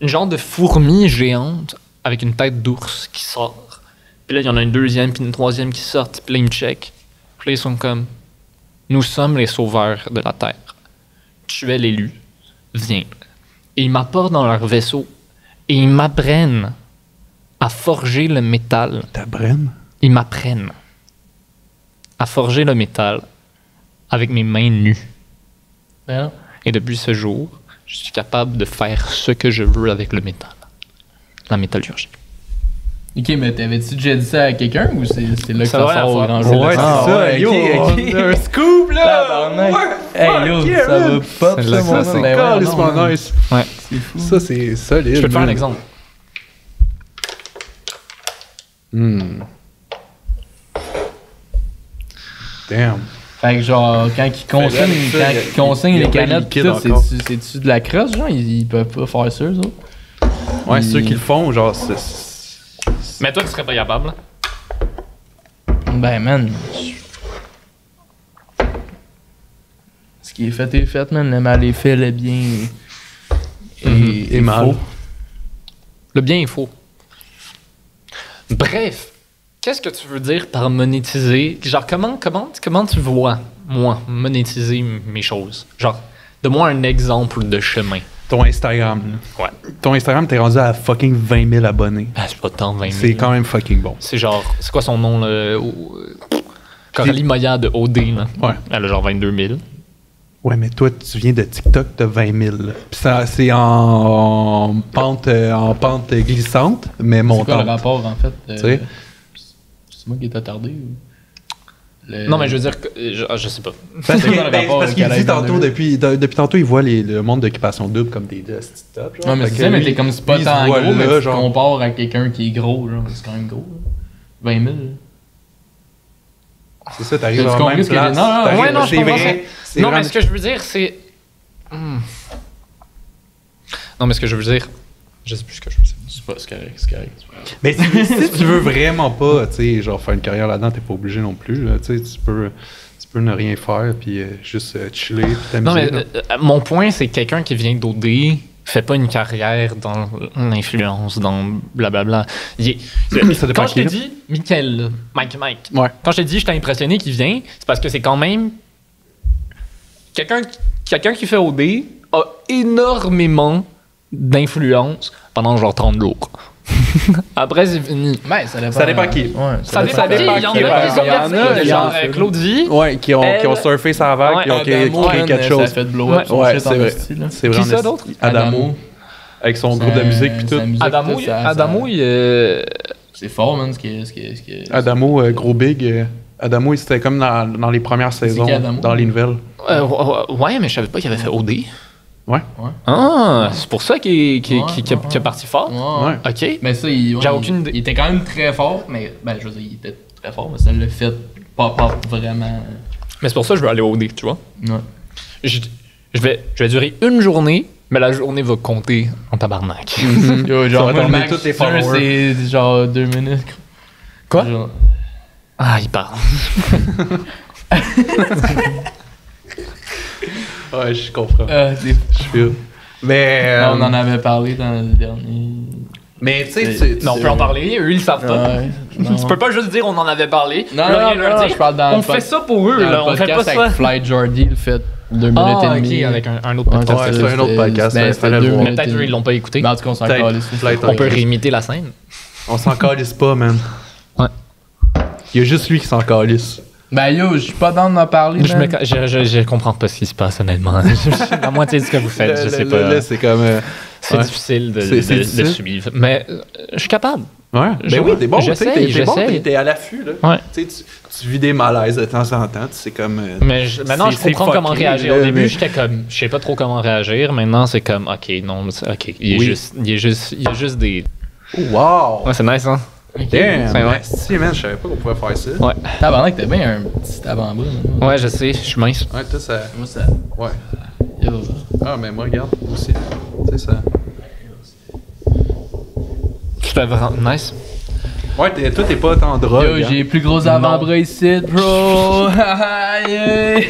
une genre de fourmi géante avec une tête d'ours qui sort. Puis là, il y en a une deuxième puis une troisième qui sortent. Puis là, ils me checkent. Puis là, ils sont comme nous sommes les sauveurs de la terre. Tu es l'élu. Viens. Et ils m'apportent dans leur vaisseau et ils m'apprennent à forger le métal. Ta brenne? Ils m'apprennent à forger le métal avec mes mains nues. Ben non. Et depuis ce jour, je suis capable de faire ce que je veux avec le métal. La métallurgie. Ok, mais t'avais-tu déjà dit ça à quelqu'un ou c'est là que Ça ça va, la sort au fois. grand jour? Ouais, c'est Ah, ça. ouais, Yo, ok, on a un scoop, là! Tabarnak. Hey, yo, yeah, ça man. va pop, C'est ça, là que mon Ça, homme. c'est Ben ouais, carrément non, man. nice. Ouais. C'est fou. Ça, c'est solide. Je peux te faire un man. exemple. Damn. Fait que genre, quand ils consignent, ça, quand il y a- ils consignent il y a les plein de canettes, liquide tout, encore. c'est-tu de la crosse, genre? Ils peuvent pas faire ça, eux autres? Ouais, Il- ceux qui le font, genre, c'est... Mais toi, tu serais pas capable. Ben, man. Ce qui est fait, man. Le mal est fait, le bien Et mal. faux. Le bien est faux. Bref, qu'est-ce que tu veux dire par monétiser? Genre, comment tu vois, moi, monétiser mes choses? Genre, donne-moi un exemple de chemin. Ton Instagram, là. Ouais. Ton Instagram, t'es rendu à fucking 20 000 abonnés. Ah, c'est pas tant 20 000. C'est quand même fucking bon. C'est genre, c'est quoi son nom, là? Coralie Moya de OD, là. Ouais. Elle a genre 22 000. Ouais, mais toi, tu viens de TikTok, t'as 20 000. Là. Puis ça, c'est en pente glissante, mais C'est quoi le montante. rapport, en fait? Tu sais? C'est moi qui est attardé ou... Non, mais je veux dire, je sais pas. Parce C'est quoi le rapport parce avec qu'il la dit live tantôt, dans le- depuis tantôt, il voit le monde d'occupation double comme des dusty top. Non, mais Fait c'est que ça, mais lui, t'es comme c'est pas lui, il tant se voit gros, mais là, tu compares à quelqu'un qui est gros, genre, c'est quand même gros. Là. 20 000. C'est ça, t'arrives Tu à la comprends même ce que je- place. non, non, t'arrives- ouais, non, je c'est comprends vrai. c'est Non, mais vraiment- ce que je veux dire, c'est. Non, mais ce que je veux dire. Je sais plus ce que je veux dire. C'est correct, c'est correct. Mais si tu veux vraiment pas, tu sais, genre faire une carrière là-dedans, t'es pas obligé non plus. Là, tu sais, tu peux ne rien faire puis juste chiller puis t'amuser. Non, mais là. mon point, c'est que quelqu'un qui vient d'OD fait pas une carrière dans l'influence, dans blablabla. Ça dépend Quand je qui, t'ai là. dit, Mike. Ouais. Quand je t'ai dit, je t'ai impressionné qu'il vient, c'est parce que c'est quand même. Quelqu'un qui fait OD a énormément d'influence pendant genre 30 jours. Après, c'est fini. Ouais, ça dépend. Ça dépend qui. Ouais, Ça dépend. dépend Il y en a qui qui. sont Il y en a, versés, genre Claude V. Ouais, qui ont Elle- surfé sa vague Ouais, puis ont Adamo, créé quelque Ça a chose. fait blow up son Ouais, shit c'est en vrai. esti, là. C'est Qui vraiment ça d'autre? Adamo. Avec son groupe de musique puis tout. Sa musique, Adamo, tout, ça- Adamo, C'est fort, man, ce qui Adamo, gros big. Adamo, c'était comme dans les premières saisons, qui Adamo? dans les nouvelles. ouais, mais je savais pas qu'il avait fait OD. Ouais. Ah, c'est pour ça qu'il Ouais, est parti fort. Ouais. Ok. Mais ça, J'ai aucune idée. Il était quand même très fort, mais ben, je veux dire, il était très fort, mais ça l'a fait pas vraiment. Mais c'est pour ça que je veux aller au OD, tu vois. Ouais. Je vais durer une journée, mais la journée va compter en tabarnak. Yo, Ça genre, va moi, le tomber max tous tes sûr, followers. c'est genre 2 minutes. Quoi? Genre- Ah, il parle. Ouais, je comprends. c'est- Je feel. Mais. on en avait parlé dans le dernier. Mais tu sais, C'est- Non, on peut en parler, eux ils le savent pas. Ouais. Tu peux pas juste dire on en avait parlé. Non, là, non, rien leur non, dire. je parle dans On le fait pod- ça pour eux, Dans là. le On fait pas podcast ça. avec Fly Jordy, le fait 2 minutes Ah, et ok, demie. avec un autre podcast. Ouais, c'est un autre podcast, Ben, ouais, c'était fallait le 2 voir. minutes Peut-être et eux ils demie. l'ont pas écouté. Mais en tout cas, on s'en Peut-être. calisse. Flight On peut réimiter la scène. On s'en calisse pas, man. Ouais. Il y a juste lui qui s'en calisse. Ben yo, je suis pas dans d'en parler. Je, man. je comprends pas ce qui se passe honnêtement. La moitié de ce que vous faites, je sais pas. Là, c'est comme. C'est ouais. difficile de C'est de difficile. suivre. Mais je suis capable. Ouais. Je- Ben oui, t'es bon, tu sais, j'essaye, t'es bon, j'essaye. t'es à l'affût, là. Ouais. Tu sais, tu vis des malaises de temps en temps, tu sais, comme. Mais maintenant, je c'est comprends comment fucké, réagir. là, Au début, mais- j'étais comme, je sais pas trop comment réagir. Maintenant, c'est comme, ok, non, ok. Il y a juste des. Oh, wow! Ouais, c'est nice, hein? Damn! Ouais, ouais. Si, man, je savais pas qu'on pouvait faire ça. Ouais. Tabarnak, t'as bien un petit avant-bras. man. Ouais, je sais, je suis mince. Ouais, toi, ça. Moi, ça. Ouais. Yo. Ah, mais moi, regarde, aussi. Tu sais, ça. C'était vraiment nice. Ouais, toi, t'es pas tant drogue. Yo, hein. j'ai les plus gros avant-bras ici, bro. Aïe, aïe.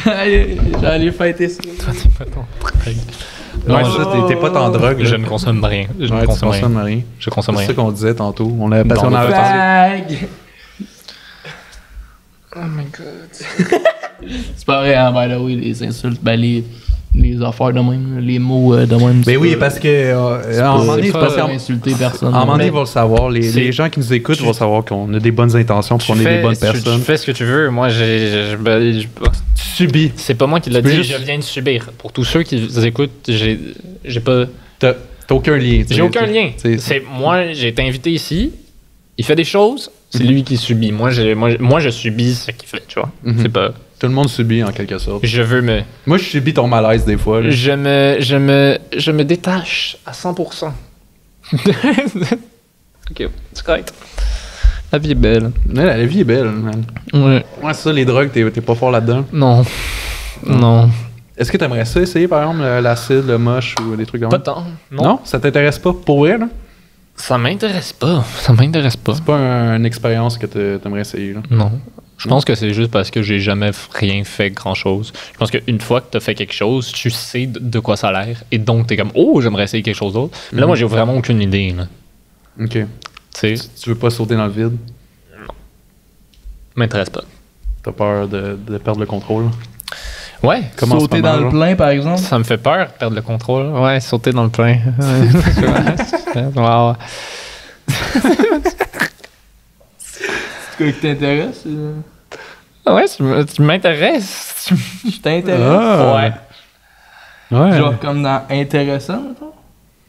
Aïe, j'allais fêter ça. Toi, t'es pas ton drogue. Ouais, Non, ça, t'es pas tant drogue. là. je ne consomme rien. Je Ouais, ne tu consomme rien. consommes rien. Je consomme C'est rien. ça qu'on disait tantôt. On avait, parce Dans qu'on le avait parlé. Flag. Oh my god. C'est pas vrai, hein, by the way, les insultes, ben les affaires de même, les mots de même. Ben oui, parce que. à un moment donné, c'est c'est pas- parce qu'à insulter personne. à un moment donné, Mais- ils vont le savoir. Les c'est- gens qui nous écoutent vont savoir qu'on a des bonnes intentions et qu'on est des bonnes personnes. Tu fais ce que tu veux. Moi, Tu subis. c'est pas moi qui l'a peux dit. juste- Je viens de subir. Pour tous ceux qui écoutent, j'ai pas. T'as aucun lien. tu sais. J'ai aucun lien. c'est- C'est moi, j'ai été invité ici. Il fait des choses. C'est lui qui subit. Moi, je subis ce qu'il fait. Tu vois. Mhm. C'est pas. Tout le monde subit en quelque sorte. Je veux me. Moi, je subis ton malaise des fois. là. Je me détache à 100%. Ok, c'est correct. La vie est belle. Ouais, la vie est belle, man. Ouais. Ouais, ça, les drogues, t'es pas fort là-dedans. Non. Non. Est-ce que t'aimerais ça essayer, par exemple, l'acide, le moche ou des trucs comme Pas ça? tant. Non? Ça t'intéresse pas pour vrai, là? Ça m'intéresse pas. Ça m'intéresse pas. C'est pas une expérience que t'aimerais essayer, là. Non. Je pense que c'est juste parce que j'ai jamais rien fait grand-chose. Je pense qu'une fois que t'as fait quelque chose, tu sais de quoi ça a l'air. Et donc, t'es comme, oh, j'aimerais essayer quelque chose d'autre. Mais là, moi, j'ai vraiment aucune idée. Là. Ok. Tu sais, Tu veux pas sauter dans le vide? m'intéresse pas. T'as peur de perdre le contrôle? Ouais. Comment Sauter en ce moment, dans le là? plein, par exemple. Ça me fait peur, perdre le contrôle. Ouais, sauter dans le plein. Wow. C'est quoi qui t'intéresse? Ouais, tu m'intéresses. Je t'intéresse. Ah. Ouais. Ouais. Genre comme dans intéressant, mettons.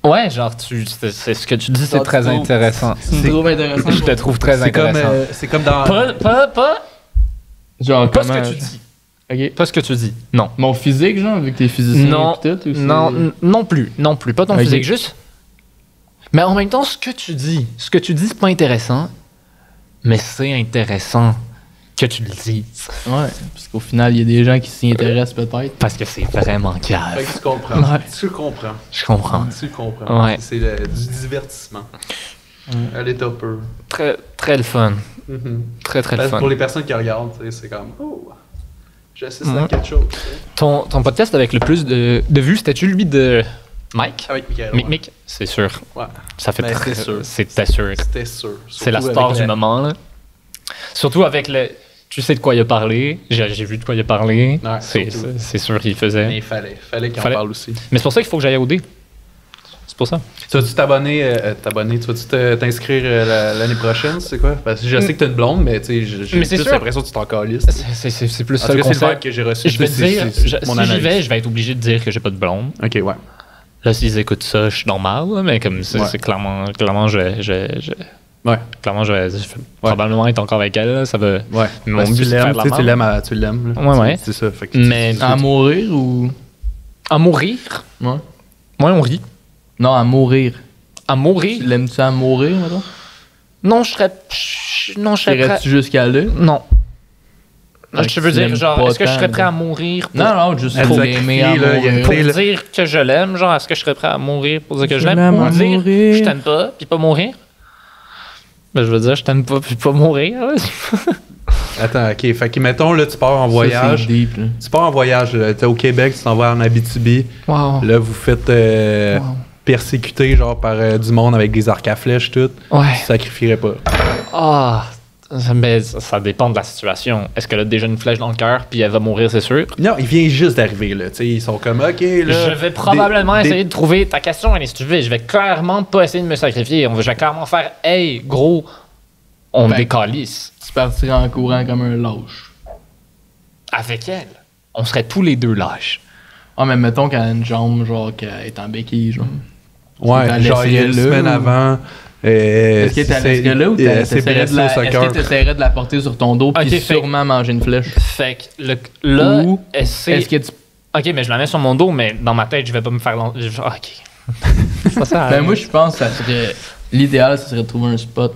Ouais, genre, c'est ce que tu dis, c'est Genre, très tu trouves- intéressant. Tu me trouves intéressant. Je te trouve très C'est comme, intéressant. c'est comme dans... Pas Genre, Pas ce comment... que tu dis. Ok. Pas ce que tu dis. Non. Mon physique, genre, vu que t'es physicien Non, et tout, ou c'est- non plus. Pas ton Ok. physique, juste. Mais en même temps, ce que tu dis, c'est pas intéressant, mais c'est intéressant que tu le dises. Ouais, parce qu'au final, il y a des gens qui s'y intéressent peut-être. Parce que c'est vraiment Fait cave. que tu comprends. Ouais. Tu comprends. Je comprends. Tu comprends. Ouais. C'est du divertissement. Elle est topper. Très, très le fun. Très, très le Parce que fun. pour les personnes qui regardent, tu sais, c'est comme oh, j'assiste à Ouais. quelque chose. tu sais. Ton podcast avec le plus de vues, c'était-tu lui de Mike? Avec Michael. Mick, c'est sûr. Ouais. Ça fait Ben, très c'est sûr. C'était sûr. C'était sûr. C'est la Surtout star avec du moment, là. Surtout avec le... Tu sais de quoi il a parlé. J'ai vu de quoi il a parlé. Ouais, surtout. C'est sûr qu'il faisait. Mais il fallait qu'il en Fallait. parle aussi. Mais c'est pour ça qu'il faut que j'aille au D. C'est pour ça. Tu vas-tu t'abonner, tu vas-tu t'inscrire l'année prochaine, c'est quoi? Parce que je sais que t'as une blonde, mais tu sais, j'ai Mais c'est plus sûr. l'impression que tu t'en calisses. C'est plus En ça tout le cas, c'est le vibe concept. que j'ai reçu. Je vais te C'est- dire, c'est mon si j'y analyse. vais, je vais être obligé de dire que j'ai pas de blonde. Ok, ouais. Là, s'ils écoutent ça, je suis normal, là, mais comme Ouais. c'est clairement, Ouais. clairement, je vais probablement être encore avec elle, là, ça va. Ouais. Mais mon Parce que but, tu c'est de faire l'aimes, de la tu sais, merde. tu l'aimes. là. Ouais, ouais. C'est ça. Fait que Mais À mourir ou. à mourir, Ouais. ouais, on rit. Non, à mourir. À mourir, L'aimes-tu à mourir, maintenant? non, je serais prêt. Irais-tu jusqu'à là? Non. Ouais, Je veux tu dire, l'aimes genre, pas est-ce que je serais tant, prêt là. à mourir pour, Non, juste Elle pour nous a l'aimer crié, à là, il y a une mourir. pour là. dire que je l'aime? Genre, est-ce que je serais prêt à mourir pour dire que je Je l'aime? l'aime Ou à dire mourir. je t'aime pas, puis pas mourir? Ben, je veux dire, je t'aime pas, puis pas mourir. là. Attends, ok. Fait que, mettons, là, tu pars en Ça, voyage. c'est deep, là. Tu pars en voyage, là, t'es au Québec, tu t'en vas en Abitibi. Wow. Là, vous faites Wow. persécuter, genre, par du monde avec des arcs à flèches, tout. Ouais. Tu sacrifierais pas. Ah. Mais ça dépend de la situation. Est-ce qu'elle a déjà une flèche dans le cœur, puis elle va mourir, c'est sûr? Non, il vient juste d'arriver, là. Tu sais, ils sont comme, ok, là. Je vais probablement des- essayer de trouver ta question, Annie, si tu veux. Je vais clairement pas essayer de me sacrifier. Je vais clairement faire, hey, gros, on Ben, décalisse. Tu partirais en courant comme un lâche. Avec elle, on serait tous les deux lâches. Ah, mais mettons qu'elle a une jambe, genre, qu'elle est en béquille, genre. Ouais, t'en genre, il y a une laisserais là, semaine ou- avant. Est-ce que t'as c'est- laisserais là ou c'est t'essaierais blessé de, au la... soccer. Est-ce que t'essaierais de la porter sur ton dos puis Ok, fait- sûrement manger une flèche? Fait que là, Ou est-ce que tu... Ok, mais je la mets sur mon dos, mais dans ma tête, je vais pas me faire... Ok. Ça, Ben moi, je pense que ça serait... L'idéal, ça serait de trouver un spot.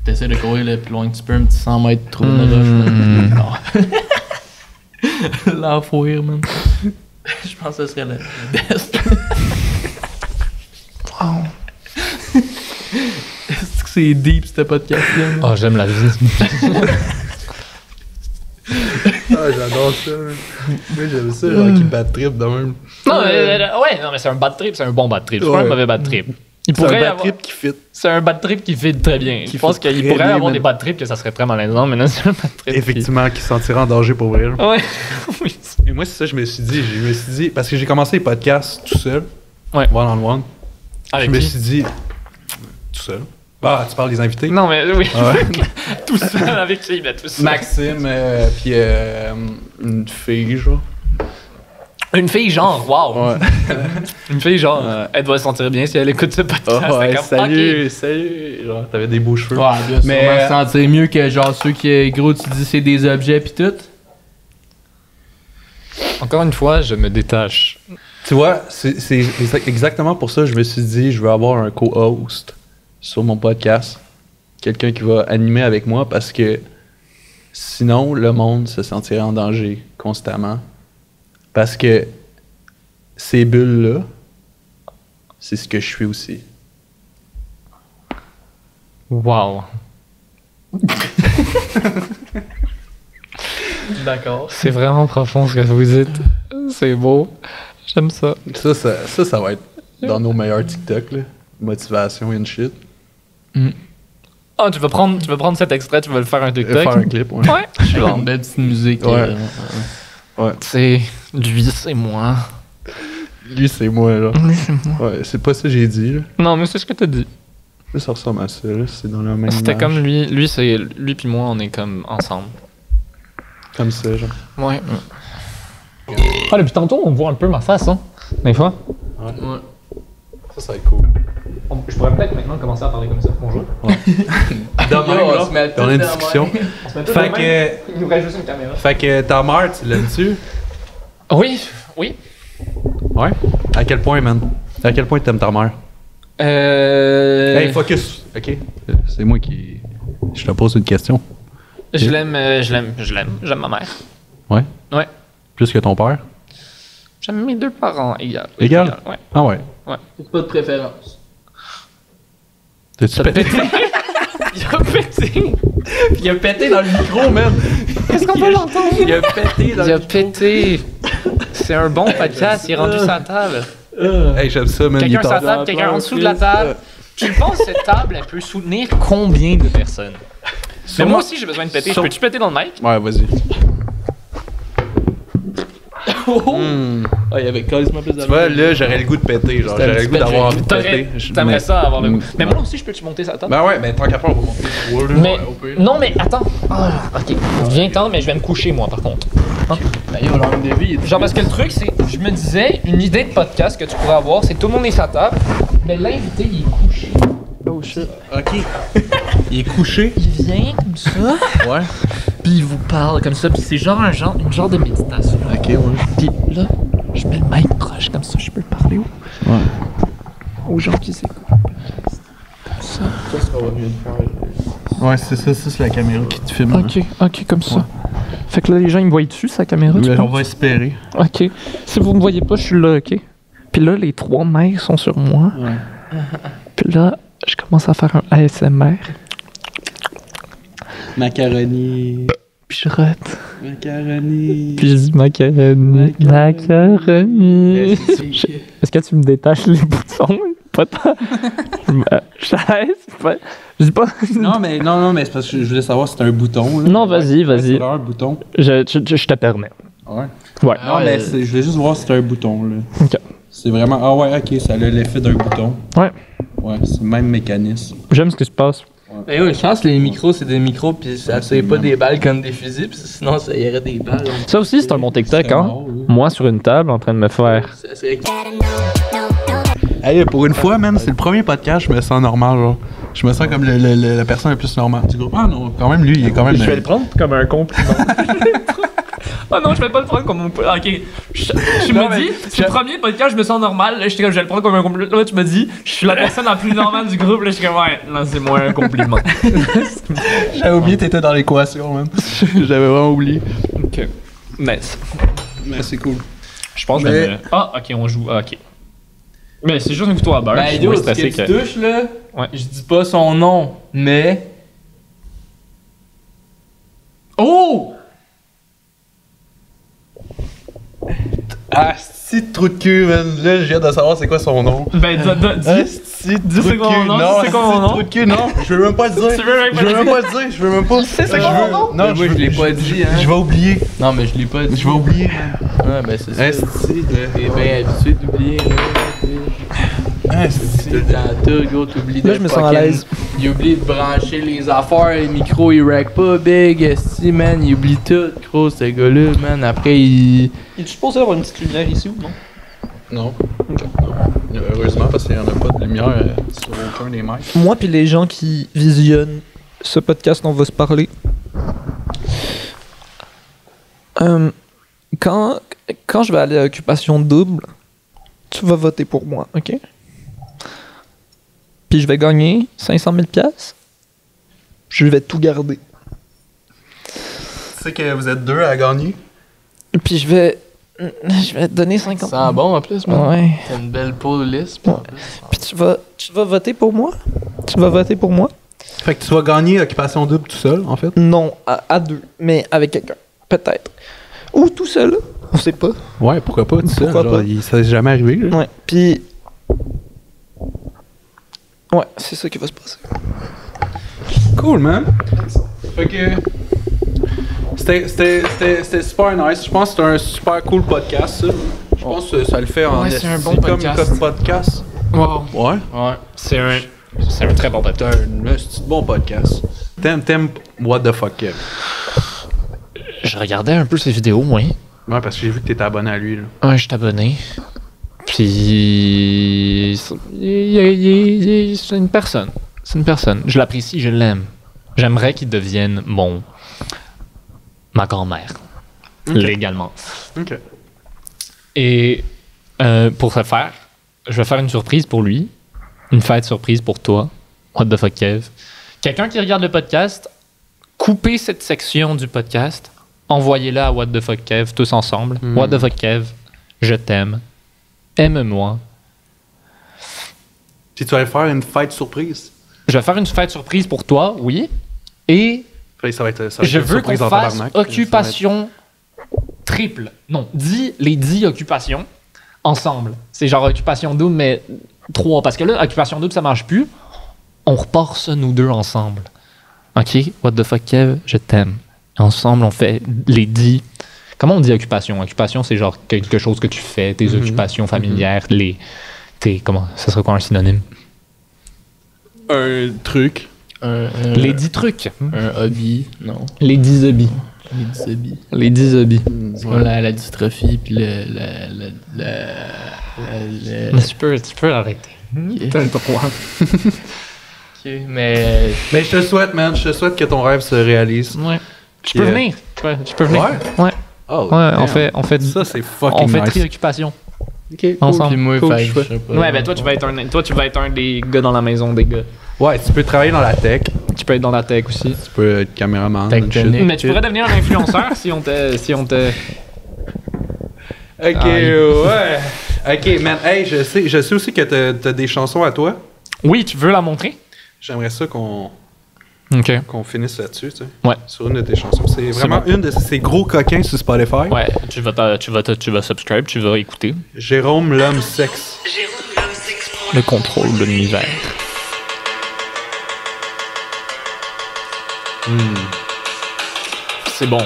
T'essaies de courir le plus loin que tu peux, un petit 100 mètres, trouver une roche. Non. L'enfouir, man. Je pense que ce serait le best. Wow. Est-ce que c'est deep, ce podcast-là? man? Oh, j'aime la vie. Ah, j'adore ça. Moi, j'aime ça, genre, qui bat trip de même. Non, mais c'est un bad trip, c'est un bon bad trip. C'est pas Ouais. un mauvais bad trip. Il C'est un pourrait bat avoir... trip qui fit. C'est un bad trip qui fait très bien. Qui Je pense fait qu'il très pourrait bien, avoir man. des bad trips que ça serait très malaisant, mais là, c'est un bad trip. Effectivement, qui se sentira en danger pour vrai. Ouais. Oui. Et moi, c'est ça, je me suis dit, parce que j'ai commencé les podcasts tout seul. Ouais. One on one. Avec Je me qui? suis dit, tout seul. Ah, tu parles des invités? Non, mais oui. Ah ouais. Tout seul avec qui? Mais tout seul. Maxime, puis une fille, genre. Une fille genre, wow. Ouais. Une fille genre, elle doit se sentir bien si elle écoute ce podcast. Ah ouais, C'est comme, salut, salut. Genre, t'avais des beaux cheveux. Ouais, bien Mais, sûrement se sentir mieux que genre ceux qui, gros, tu dis c'est des objets pis tout. ok. Encore une fois, je me détache. Tu vois, c'est exactement pour ça que je me suis dit, je veux avoir un co-host sur mon podcast. Quelqu'un qui va animer avec moi parce que sinon, le monde se sentirait en danger constamment. Parce que ces bulles-là, c'est ce que je suis aussi. Wow. D'accord. C'est vraiment profond ce que vous dites. C'est beau. J'aime ça. Ça va être dans nos meilleurs TikTok, là. Motivation and shit. Ah, tu veux prendre cet extrait, tu veux le faire un TikTok? Faire un clip, ouais. Ouais. Je suis une belle petite musique. Ouais. Ouais. C'est lui, c'est moi. Lui, c'est moi, là. Ouais, c'est pas ça que j'ai dit, là. Non, mais c'est ce que t'as dit. Là, ça ressemble à ça, là. C'est dans la même C'était image. comme lui c'est lui puis moi, on est comme ensemble. Comme ça, genre. Ouais. Ah, depuis tantôt, on voit un peu ma face, hein? Des fois. Ouais. Ça va être cool. Je pourrais peut-être maintenant commencer à parler comme ça. Bonjour. Demain, Yo, on là, se met on a une tous discussion. On se met tous Fait de même. que, Il nous reste juste une caméra. fait que ta mère, tu l'aimes-tu? Oui, oui. Ouais. À quel point, man? À quel point t'aimes ta mère? Hey, focus! Ok. C'est moi qui. Je te pose une question. Je l'aime ma mère. Ouais? Ouais. Plus que ton père? J'aime mes deux parents égal. Égal? Ouais. Ah ouais. J'ai pas de préférence. T'as-tu pété? Il a pété. Il a pété dans le micro, man! Qu'est-ce qu'on peut l'entendre? Il a pété dans Il a le pété. C'est un bon podcast, il est rendu sur la table. Hey, j'aime ça, man. Quelqu'un il est sur la tard. table, quelqu'un en dessous de la table. Tu penses que cette table, elle peut soutenir combien de personnes? Mais moi aussi, j'ai besoin de péter. Je peux-tu péter dans le mic? Ouais, vas-y. Ah, il y avait quasiment plus de. Tu vois, là, j'aurais le goût de péter. Genre, C'était un j'aurais le petit goût d'avoir envie de T'aurais- péter. T'aimerais ça avoir le goût. Mais ouais. moi aussi, je peux-tu monter sa table? Ben ouais, mais tant qu'à faire, on va monter le toit, là. Mais, Ouais, au pire. non, mais attends. Ah, ok. Viens-t'en, mais je vais me coucher, moi, par contre. Ben, yo, l'homme de vie, Genre, parce que le truc, c'est, je me disais, une idée de podcast que tu pourrais avoir, c'est que tout le monde est sa table, mais l'invité, il est couché. Oh shit. Ok. Il est couché. Il vient comme ça, Ouais. puis il vous parle comme ça, puis c'est genre une genre de méditation. Ok, ouais. Puis là, je mets le mic proche, comme ça, je peux parler aux gens qui s'écoutent. Ça sera mieux de faire. Ouais, c'est ça, c'est la caméra qui te filme. Ok, comme ça. Fait que là, les gens, ils me voient dessus, sa caméra, tu On penses? va espérer. Ok. Si vous me voyez pas, je suis là, ok? Puis là, les 3 mains sont sur moi. Ouais. Puis là, je commence à faire un ASMR. Macaroni. Puis je rate. Macaroni. Puis je dis macaroni. Macaroni. Est-ce que tu me détaches les boutons? Pas tant. Je dis pas. Non, mais c'est parce que je voulais savoir si c'était un bouton. Là. Non, vas-y. C'est un bouton. Je te permets. Ouais. Ouais. Non, mais je voulais juste voir si c'était un bouton. Là. Ok. C'est vraiment. Ah ouais, ok, ça a l'effet d'un bouton. Ouais. Ouais, c'est le même mécanisme. J'aime ce qui se passe. Ben yo, je pense que les micros, c'est des micros, pis ça c'est pas des balles comme des fusils, pis sinon ça y aurait des balles. Ça aussi, c'est un bon TikTok, hein? mort, oui. Moi sur une table en train de me faire. Ça serait. Hey, pour une fois, man, c'est le premier podcast, je me sens normal, genre. Je me sens comme la personne la plus normale du groupe. Ah non, quand même, lui, il est quand même. Je vais le prendre comme un compliment. Oh non, je vais pas le prendre comme un. Ok. Je me dis, c'est le premier podcast, je me sens normal. Là, j'étais comme, je vais le prendre comme un compliment. Là, tu me dis, je suis la personne la plus normale du groupe. Là, je suis comme, ouais, là, c'est moins un compliment. J'avais oublié, t'étais dans l'équation, man. J'avais vraiment oublié. Ok. Nice. Mais c'est cool. Je pense Mais- que je vais me- Ah, ok, on joue. Ah, ok. Mais c'est juste un couteau à beurre. Ben je suis yo, moins ce que stressé tu touches là, Ouais. je dis pas son nom, mais. Oh! Ah, si de trou de cul, man. Là, je viens de savoir c'est quoi son nom. Ben, dis. Dis c'est quoi mon nom, c'est quoi mon nom? Trou de cul, non. Je veux même pas le dire. Tu veux même pas Je veux le même pas le dire. Je veux même pas. sais c'est Je quoi veux- mon nom? Non, moi, je l'ai pas dit, hein. Je vais oublier. Non, mais je l'ai pas dit. Je vais oublier, man. Ouais, ben c'est ça. Esti de. T'es bien habitué d'oublier, là. Esti Tout le temps, tout, gros, t'oublies de. Là, je me sens à fucking- l'aise. Il oublie de brancher les affaires, les micros, il rack pas big, esti, man. Il oublie tout, gros, ce gars-là, man. Après, il. Es-tu supposé avoir une petite lumière ici ou non? Non. Heureusement, parce qu'il n'y en a pas de lumière sur aucun des mics. Moi puis les gens qui visionnent ce podcast, on va se parler. Quand je vais aller à Occupation Double, tu vas voter pour moi, ok? Puis je vais gagner 500 000 $. Je vais tout garder. Tu sais que vous êtes deux à gagner? Puis je vais te donner 50 Ça sent bon en plus, man. Ouais. T'as une belle peau lisse. Ouais. Puis tu vas voter pour moi? Tu vas voter pour moi? Fait que tu vas gagner Occupation Double tout seul, en fait? Non, à deux, mais avec quelqu'un. Peut-être. Ou tout seul. On sait pas. Ouais, pourquoi pas tout seul? Pourquoi Genre, pas? ça n'est jamais arrivé, là. Ouais. Puis. Ouais, c'est ça qui va se passer. Cool, man. Fait que. C'était super nice. Je pense que c'était un super cool podcast, ça. Je pense que ça le fait en Ouais, c'est un esti bon podcast. comme podcast. Wow. Ouais. Ouais. C'est un très bon C'est un esti de bon podcast. T'aimes What the fuck, Kev? Je regardais un peu ses vidéos, moi. Ouais, parce que j'ai vu que t'étais abonné à lui, là. Ouais, je suis abonné. Puis. C'est une personne. C'est une personne. Je l'apprécie, je l'aime. J'aimerais qu'il devienne ma grand-mère. Ok. Légalement. Ok. Et pour ce faire, je vais faire une surprise pour lui. Une fête surprise pour toi. What the fuck, Kev. Quelqu'un qui regarde le podcast, coupez cette section du podcast, envoyez-la à What the fuck, Kev, tous ensemble. What the fuck, Kev, je t'aime. Aime-moi. Puis tu vas faire une fête surprise. Je vais faire une fête surprise pour toi, oui. Et Fait que ça va être je une veux qu'on surprise en fasse tabarnak. occupation triple. Non, les 10 occupations ensemble. C'est genre occupation double, mais 3. Parce que là, occupation double, ça marche plus. On repart ça, nous deux, ensemble. OK? What the fuck, Kev? Je t'aime. Ensemble, on fait les 10... Comment on dit occupation? Occupation, c'est genre quelque chose que tu fais, tes occupations familières, comment? Ça serait quoi un synonyme? Un truc. Les 10 trucs. Un hobby, non. Les 10 hobbies. Les 10 hobbies. Les 10 hobbies. C'est comme la dystrophie, puis le Mais tu peux arrêter. T'as le droit. Ok, mais Mais je te souhaite, man. Je te souhaite que ton rêve se réalise. Ouais. Je Puis, peux venir. Je peux venir. Ouais. Oh, Ouais, on damn. fait Ça, c'est fucking on fait nice. préoccupation. Ok, ensemble. puis moi, Cool, fait, je je fais. sais pas. Ouais, ben toi tu vas être un des gars dans la maison des gars. Ouais, tu peux travailler dans la tech. Tu peux être dans la tech aussi. Tu peux être caméraman. Tech and shit. Tonic. Mais tu pourrais devenir un influenceur si on te. Ok, ouais. Ok, man. Hey, je sais aussi que t'as des chansons à toi. Oui, tu veux la montrer? J'aimerais ça qu'on finisse là-dessus, tu sais. Ouais. Sur une de tes chansons. C'est vraiment bon. une de ces gros coquins sur Spotify. Ouais, tu vas subscribe, tu vas écouter. Jérôme l'homme sexe. Le contrôle de l'univers. C'est bon.